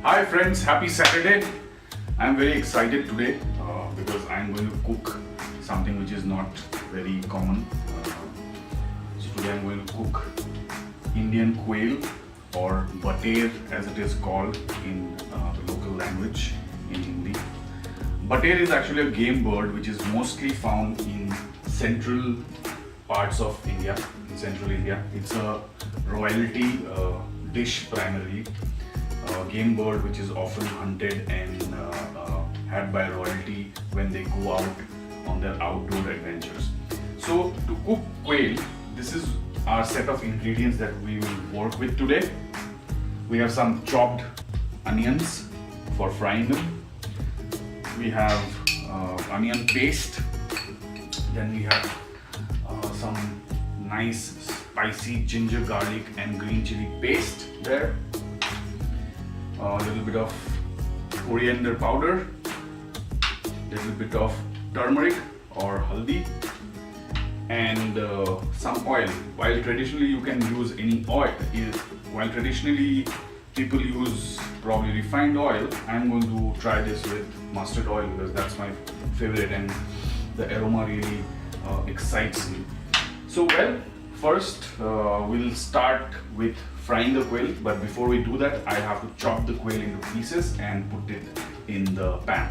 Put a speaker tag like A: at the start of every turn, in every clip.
A: Hi friends, happy Saturday. I'm very excited today because I'm going to cook something which is not very common. So today I'm going to cook Indian quail or bater as it is called in the local language in Hindi. Bater is actually a game bird which is mostly found in central parts of India, in central India. It's a royalty dish primarily. Game bird which is often hunted and had by royalty when they go out on their outdoor adventures. So to cook quail, this is our set of ingredients that we will work with today. We have some chopped onions for frying them. We have onion paste. Then we have some nice spicy ginger, garlic and green chili paste there. A little bit of coriander powder, little bit of turmeric or haldi, and some oil. While traditionally you can use any oil, while traditionally people use probably refined oil, I'm going to try this with mustard oil because that's my favorite and the aroma really excites me. So first we'll start with frying the quail, but before we do that I have to chop the quail into pieces and put it in the pan.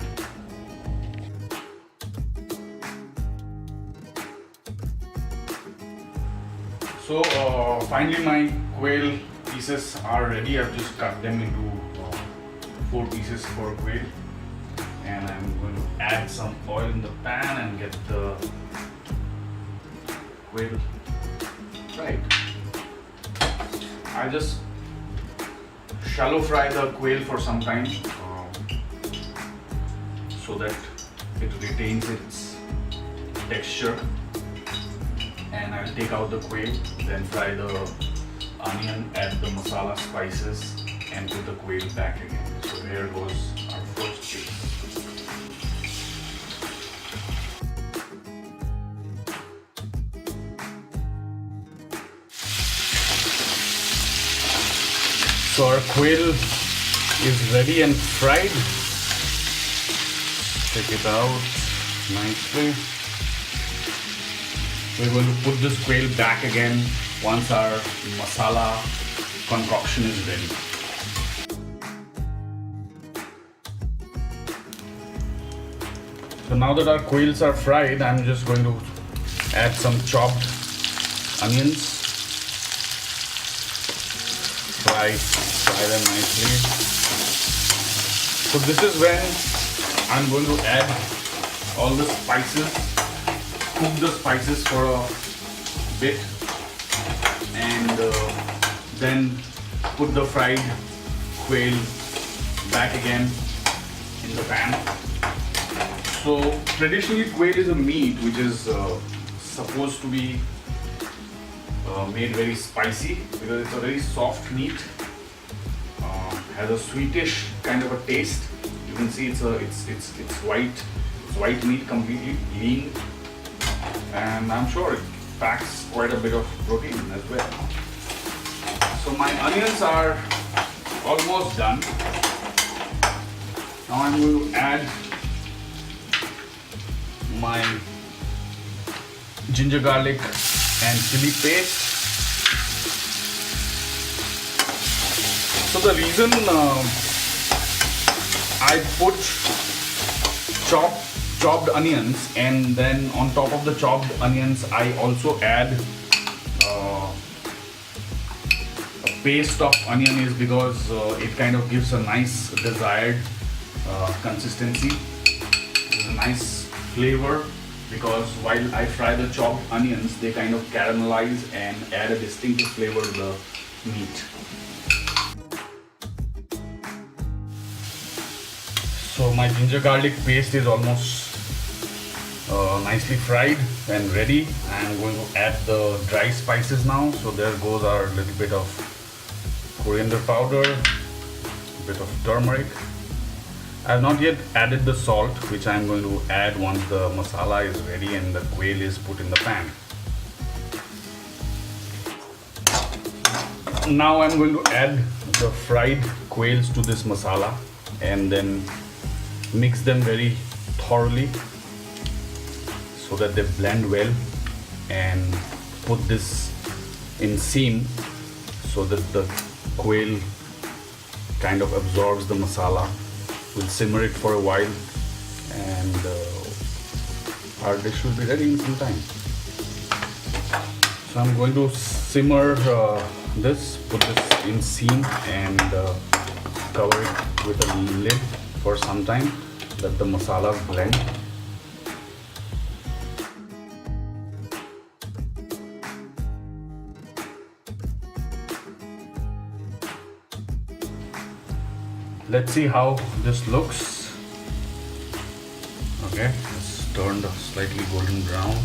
A: So finally my quail pieces are ready. I've just cut them into 4 pieces for quail, and I'm going to add some oil in the pan and get the quail fried. I just shallow fry the quail for some time so that it retains its texture, and I'll take out the quail, then fry the onion, add the masala spices and put the quail back again. So here goes our first piece. So our quail is ready and fried. Take it out nicely. We're going to put this quail back again once our masala concoction is ready. So now that our quails are fried, I'm just going to add some chopped onions. Fry them nicely. So this is when I'm going to add all the spices, cook the spices for a bit, and then put the fried quail back again in the pan. So traditionally quail is a meat which is supposed to be made very spicy because it's a very soft meat, has a sweetish kind of a taste. You can see it's white meat, completely lean, and I'm sure it packs quite a bit of protein as well. So my onions are almost done. Now I'm going to add my ginger, garlic and chili paste. So the reason I put chopped onions, and then on top of the chopped onions I also add a paste of onion is because it kind of gives a nice desired consistency. There's a nice flavor because while I fry the chopped onions, they kind of caramelize and add a distinctive flavor to the meat. So my ginger garlic paste is almost nicely fried and ready. I am going to add the dry spices now. So there goes our little bit of coriander powder, a bit of turmeric. I have not yet added the salt, which I am going to add once the masala is ready and the quail is put in the pan. Now I am going to add the fried quails to this masala and then mix them very thoroughly so that they blend well, and put this in steam so that the quail kind of absorbs the masala. We'll simmer it for a while and our dish will be ready in some time. So I'm going to simmer this, put this in steam and cover it with a lid for some time, let the masalas blend. Let's see how this looks. Okay, it's turned slightly golden brown.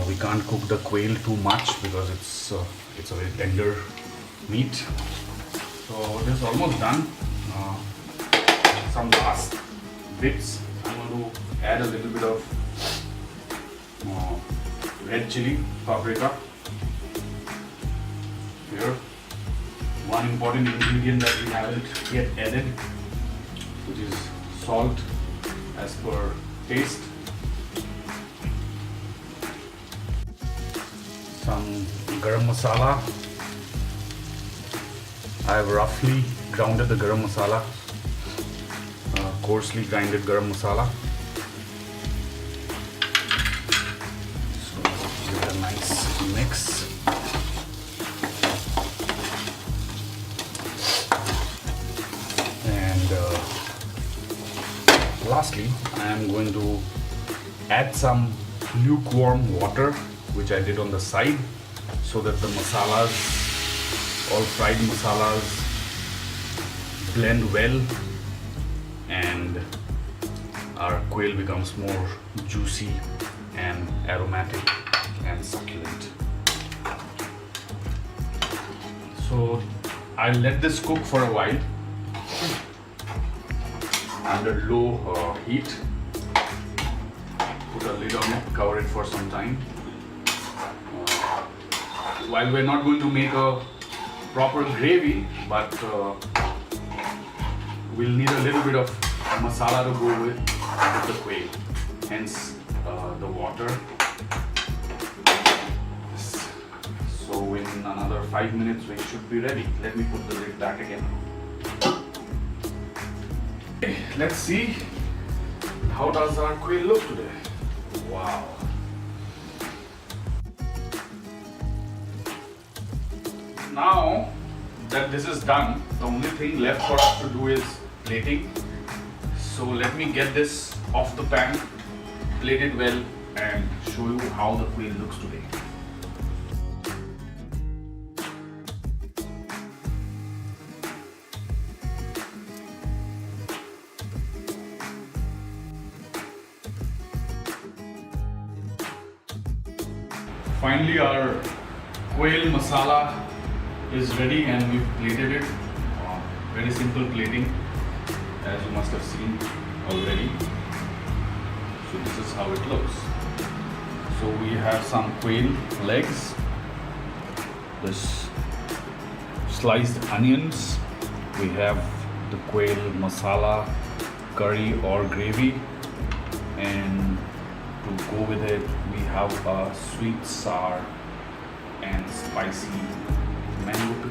A: We can't cook the quail too much because it's a very tender meat. So this is almost done. Some last bits. I'm going to add a little bit of red chili, paprika. Here, one important ingredient that we haven't yet added, which is salt as per taste. Some garam masala. I have roughly grounded the garam masala, coarsely grinded garam masala. So give it a nice mix. And lastly, I am going to add some lukewarm water, which I did on the side, so that the masalas, all fried masalas, blend well and our quail becomes more juicy and aromatic and succulent. So I'll let this cook for a while under low heat. Put a lid on it, cover it for some time. While we're not going to make a proper gravy, but we'll need a little bit of masala to go with the quail, hence the water. So in another 5 minutes we should be ready. Let me put the lid back again. Okay, let's see how does our quail look today. Wow. Now that this is done, the only thing left for us to do is plating. So let me get this off the pan, plate it well, and show you how the quail looks today. Finally, our quail masala is ready and we've plated it. Very simple plating, as you must have seen already. So this is how it looks. So we have some quail legs, this sliced onions, we have the quail masala, curry or gravy, and to go with it we have a sweet, sour and spicy mango